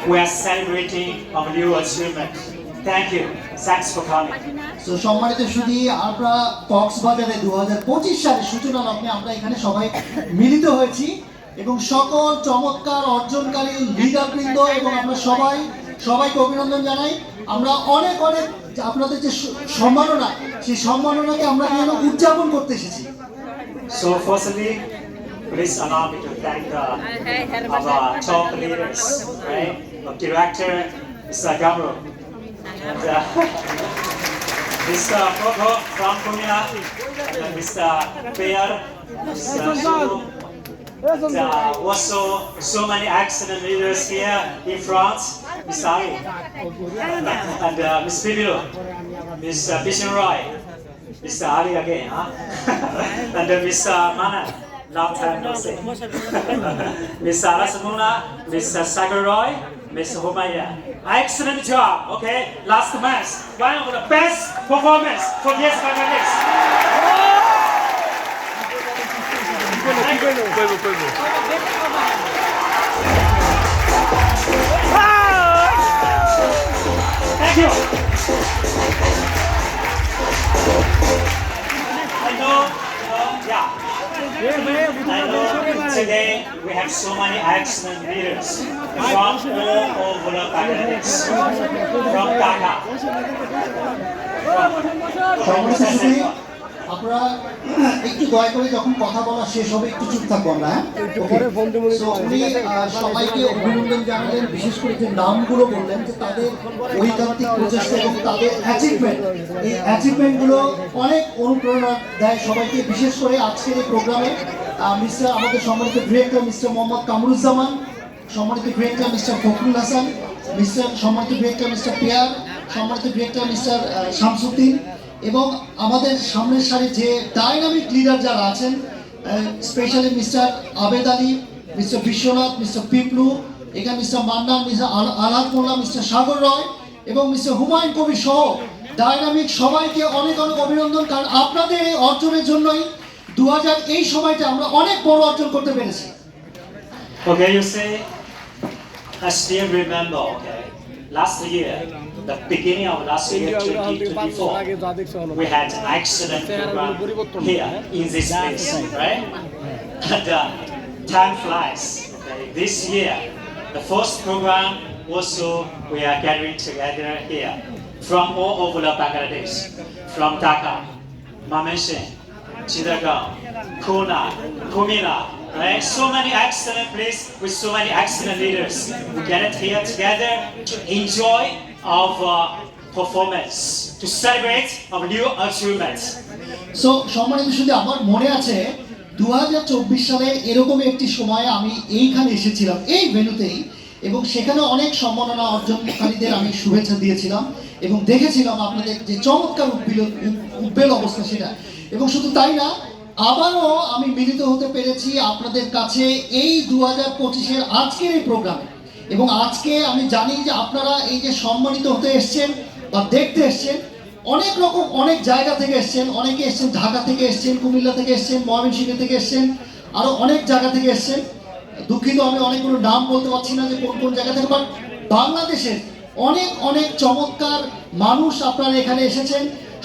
we are celebrating our new achievement. Thank you. Thanks for coming. তো সম্মানিত সুধী, আমরা কক্সবাজারে 2025 সালের সূচনা লগ্নে আমরা এখানে সবাই মিলিত হয়েছি এবং সকল চমৎকার অর্জনকারী লিডারবৃন্দ এবং আমরা সবাইকে অভিনন্দন জানাই। আমরা অনেক আপনাদের যে সম্মাননা, সেই সম্মাননাকে আমরা যেন উদযাপন করতে এসেছি। So firstly, please allow me to thank our top leaders, right? Our director, Mr. Gamro, and Mr. Koko from Kumina, and Mr. Pear, Mr. Shuru, and also so many excellent leaders here in France, Mr. Ali, and Ms. Bibilo, Ms. Bishan Roy, Mr. Ali again, huh? And Mr. Manan. Long time no see. Miss Arasamuna, Mr. Sagaroy, Mr. Homaya. Excellent job, okay? Last match, one of the best performance for this Bangladesh. Thank you. I know, yeah. I know today we have so many excellent leaders from all over Bangladesh, from Dhaka. আপনারা একটু দয়া করে যখন কথা বলা শেষ হবে একটু চুপ থাকবো আমরা, হ্যাঁ? উনি সবাইকে অভিনন্দন জানালেন, বিশেষ করে যে নামগুলো বললেন যে তাদের ঐকান্তিক প্রচেষ্টা এবং তাদের অ্যাচিভমেন্ট, এই অ্যাচিভমেন্টগুলো অনেক অনুপ্রেরণা দেয় সবাইকে। বিশেষ করে আজকের এই প্রোগ্রামে আমাদের সম্মানিত ডিরেক্টর মিস্টার মোহাম্মদ কামরুজ্জামান, সম্মানিত ডিরেক্টর মিস্টার ফখরুল হাসান, সম্মানিত ডিরেক্টর মিস্টার পেয়ার, সম্মানিত ডিরেক্টর মিস্টার শামসুদ্দিন এবং আমাদের সামনের সারি যে ডাইনামিক লিডার যারা আছেন, স্পেশালি মিস্টার আবেদ আলী, মিস্টার বিশ্বনাথ, মিস্টার পিপলু, এখানে মিস্টার মান্নান, মিস্টার আলহাদ মোল্লা, মিস্টার সাগর রয় এবং মিস্টার হুমায়ুন কবির সহ ডাইনামিক সবাইকে অনেক অভিনন্দন। কারণ আপনাদের এই অর্জনের জন্যই 2000 এই সময়টা আমরা অনেক বড় অর্জন করতে পেরেছি। Okay, you say, I still remember, okay, last year, the beginning of last year, 2024, we had an excellent program here in this place, right? And time flies. Okay? This year, the first program also we are gathering together here from all over the Bangladesh, from Dhaka, Mymensingh, Chittagong, Khulna, Kumina, right? So many excellent places with so many excellent leaders. We gathered here together to enjoy our performance, to celebrate our new achievements. So সম্মানিত শুধু আমার মনে আছে 2024 সালে এরকম একটি সময়ে আমি এইখানে এসেছিলাম এই ভেন্যুতেই এবং সেখানে অনেক সম্মাননা অর্জনকারীদের আমি শুভেচ্ছা দিয়েছিলাম এবং দেখেছিলাম আপনাদের যে চমৎকার উদ্বেল অবস্থা সেটা। এবং শুধু তাই না, আবারও আমি মিলিত হতে পেরেছি আপনাদের কাছে এই 2025-এর আজকের এই প্রোগ্রামে। এবং আজকে আমি জানি যে আপনারা এই যে সম্মানিত হতে এসছেন বা দেখতে এসছেন, অনেক জায়গা থেকে এসছেন, অনেকে এসছেন ঢাকা থেকে এসছেন, কুমিল্লা থেকে এসছেন, ময়মনসিংহ থেকে এসছেন, আরও অনেক জায়গা থেকে এসছেন। দুঃখিত আমি অনেকগুলো নাম বলতে পারছি না যে কোন জায়গা থেকে, বাট বাংলাদেশের অনেক চমৎকার মানুষ আপনারা এখানে এসেছেন,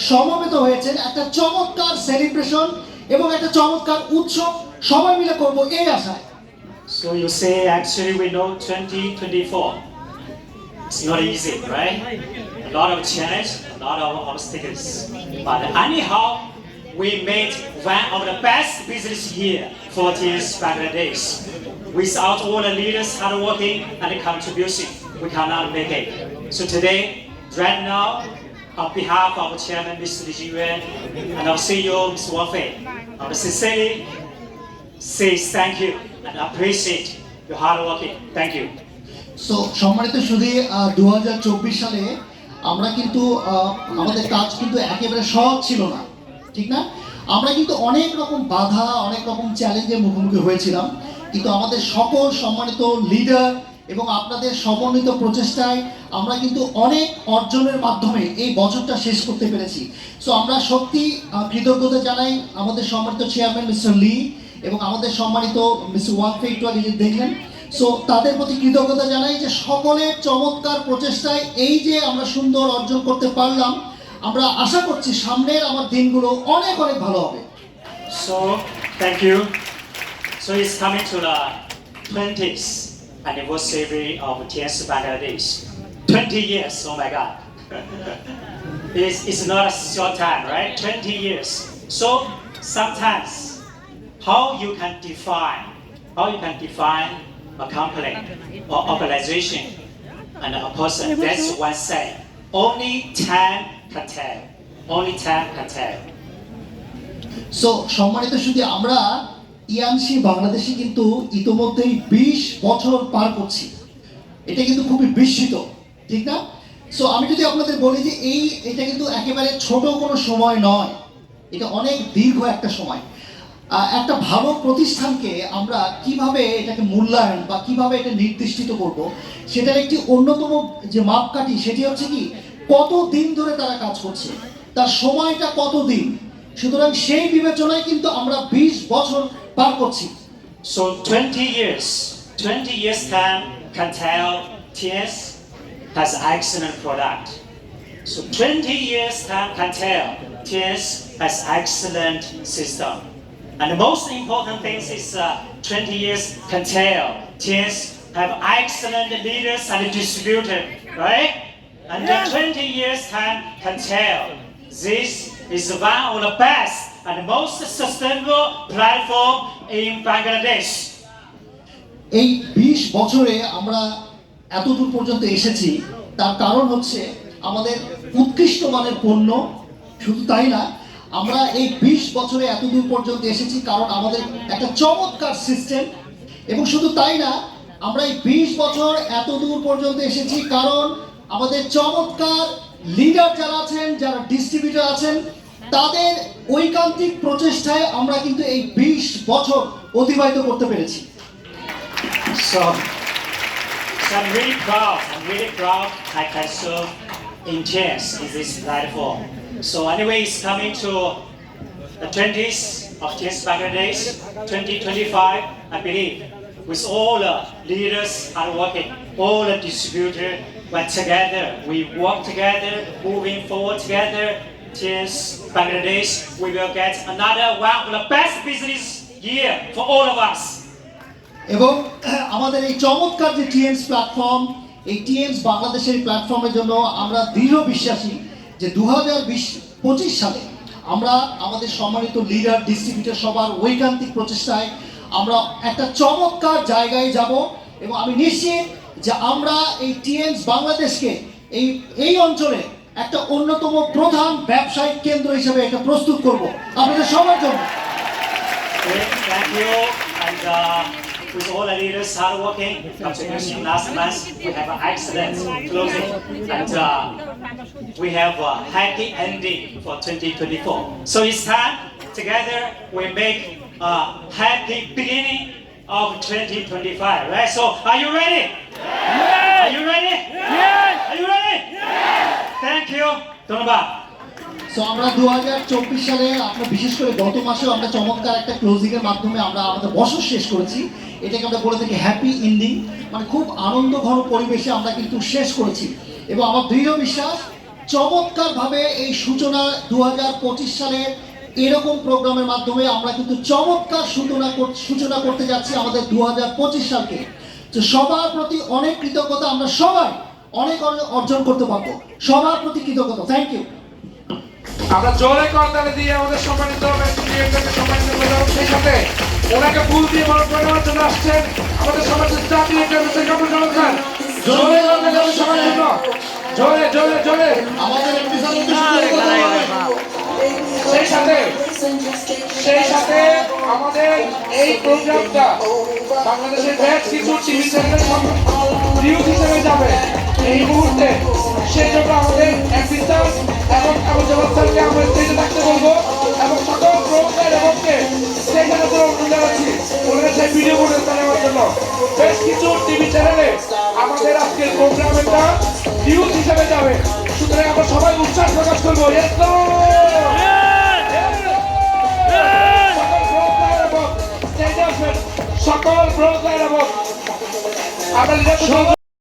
সমবেত হয়েছেন একটা চমৎকার সেলিব্রেশন এবং একটা চমৎকার উৎসব সবাই মিলে করবো এই আশায়। So you say actually we know 2024. It's not easy, right? A lot of challenge, a lot of obstacles. But anyhow, we made one of the best business year for this Bangladesh. Without all the leaders hard working and contribution, we cannot make it. So today, right now, on behalf of our chairman, Mr. Li Jingyuan, and our CEO, Mr. Wang Fei, I would sincerely say thank you and appreciate your hard working. Thank you. So সম্মানিত শুধু 2024 সালে আমরা কিন্তু আমাদের কাজ কিন্তু একেবারে সহজ ছিল না, ঠিক না? আমরা কিন্তু অনেক রকম বাধা, অনেক রকম চ্যালেঞ্জের মুখোমুখি হয়েছিলাম, কিন্তু আমাদের সকল সম্মানিত লিডার এবং আপনাদের সমন্বিত প্রচেষ্টায় আমরা কিন্তু অনেক অর্জনের মাধ্যমে এই বছরটা শেষ করতে পেরেছি। সো আমরা সত্যি কৃতজ্ঞতা জানাই আমাদের সম্মানিত চেয়ারম্যান মিস্টার লি এবং আমাদের সম্মানিত মিস্টার ওয়াং ফে, একটু আগে যে দেখলেন। সো তাদের প্রতি কৃতজ্ঞতা জানাই যে সকলের চমৎকার প্রচেষ্টায় এই যে আমরা সুন্দর অর্জন করতে পারলাম, আমরা আশা করছি সামনের আমার দিনগুলো অনেক অনেক ভালো হবে। So, thank you. So it's coming to the 20th anniversary of TS Bangladesh. 20 years, oh my God. It's not a short time, right? 20 years. So sometimes, how you can define a company or organization and a person, that's one thing. Only time can tell. Only time can tell. So সম্মানিত শুধু আমরা ইয়ানসি বাংলাদেশে কিন্তু ইতোমধ্যেই 20 বছর পার করছি, এটা কিন্তু খুবই বিস্মিত, ঠিক না? সো আমি যদি আপনাদের বলি যে এটা কিন্তু একেবারে ছোট কোনো সময় নয়, এটা অনেক দীর্ঘ একটা সময়। একটা ভালো প্রতিষ্ঠানকে আমরা কিভাবে এটাকে মূল্যায়ন বা কিভাবে এটা নির্দিষ্ট করব, সেটার একটি অন্যতম যে মাপকাঠি সেটি হচ্ছে কি কত দিন ধরে তারা কাজ করছে, তার সময়টা কত দিন। সুতরাং সেই বিবেচনায় কিন্তু আমরা 20 বছর পার করছি। So 20 years time can tell TS has excellent product. So 20 years time can tell TS has excellent system. And the most important thing is 20 years can tell TS have excellent leaders and distributors, right? And the 20 years time can tell this is one of the best and most sustainable platform in Bangladesh. এই 20 বছরে আমরা এতদূর পর্যন্ত এসেছি, তার কারণ হচ্ছে আমাদের উৎকৃষ্ট মানের পণ্য। শুধু তাই না, আমরা এই 20 বছরে এতদূর পর্যন্ত এসেছি কারণ আমাদের একটা চমৎকার সিস্টেম। এবং শুধু তাই না, আমরা এই 20 বছর এতদূর পর্যন্ত এসেছি কারণ আমাদের চমৎকার লিডার যারা আছেন, যারা ডিস্ট্রিবিউটর আছেন, তাদের ঐকান্তিক প্রচেষ্টায় আমরা কিন্তু এই 20 বছর অতিবাহিত করতে পেরেছি। So I'm really proud I can serve in TS in this platform. So anyway, it's coming to the 20th of TS Bangladesh 2025, I believe, with all the leaders are working, all the distributors, but together, we work together, moving forward together, TS Bangladesh, we will get another one of the best business year for all of us. এবং আমাদের এই চমৎকার যে টিএমস platform, এই টিএমস বাংলাদেশের প্ল্যাটফর্মের জন্য আমরা দৃঢ় বিশ্বাসী যে 2025 সালে আমরা আমাদের সম্মানিত লিডার ডিস্ট্রিবিউটর সবার ঐকান্তিক প্রচেষ্টায় আমরা একটা চমৎকার জায়গায় যাব। এবং আমি নিশ্চিত যে আমরা এই টিএমস বাংলাদেশকে এই অঞ্চলে একটা অন্যতম প্রধান ব্যবসায়িক কেন্দ্র হিসেবে এটা প্রস্তুত করব আপনাদের সবার জন্য। Thank you. And with all the leaders hard working, contribution last month, we have an excellent closing. And we have a happy ending for 2024. So it's time, together, we make a happy beginning of 2025, right? So are you ready? Yeah. Are you ready? Yeah. Are you ready? Yeah. Thank you. ধন্যবাদ। So আমরা 2024 সালে আপনার বিশেষ করে গত মাসেও আমরা চমৎকার একটা ক্লোজিং এর মাধ্যমে আমরা আমাদের বছর শেষ করেছি। এটাকে আমরা বলে থাকি হ্যাপি এন্ডিং, মানে খুব আনন্দ ঘন পরিবেশে আমরা কিন্তু শেষ করেছি। এবং আমার দৃঢ় বিশ্বাস চমৎকারভাবে এই সূচনা 2025 সালের এরকম প্রোগ্রামের মাধ্যমে আমরা কিন্তু চমৎকার সূচনা করতে যাচ্ছি আমাদের 2025 সালকে। তো সবার প্রতি অনেক কৃতজ্ঞতা, আমরা সবাই অনেক অর্জন করতে পারবো। সবার প্রতি কৃতজ্ঞতা, থ্যাংক ইউ। আমরা জোরে করতালি দিয়ে আমাদের সম্মানিত ডিরেক্টরকে সম্মানিত করলাম। সেই সাথে ওনাকে ফুল দিয়ে বরণ করে নেওয়ার জন্য আসছেন আমাদের সমাজের staff director mister Kamrul Zaman খান। জোরে করতে যাবে সবার জন্য, জোরে জোরে জোরে আমাদের সেই সাথে আমাদের এই প্রোগ্রামটা বাংলাদেশের বেশ কিছু টিভি চ্যানেলের নিউজ হিসেবে যাবে এই মুহূর্তে। সেই জন্য আমাদের অফিসার এবং আবু জামাল স্যারকে আমরা স্টেজে থাকতে বলবো এবং সকল প্রোগ্রাম এবং স্টেজে অনুরোধ জানাচ্ছি ওনারা সেই ভিডিও করে নেওয়ার জন্য। বেশ কিছু টিভি চ্যানেলে আমাদের আজকের প্রোগ্রামটা নিউজ হিসেবে যাবে, সুতরাং আমরা সবাই উচ্ছ্বাস প্রকাশ করবো। সকল ব্রোডলাইন এবং আমরা লিডারশিপ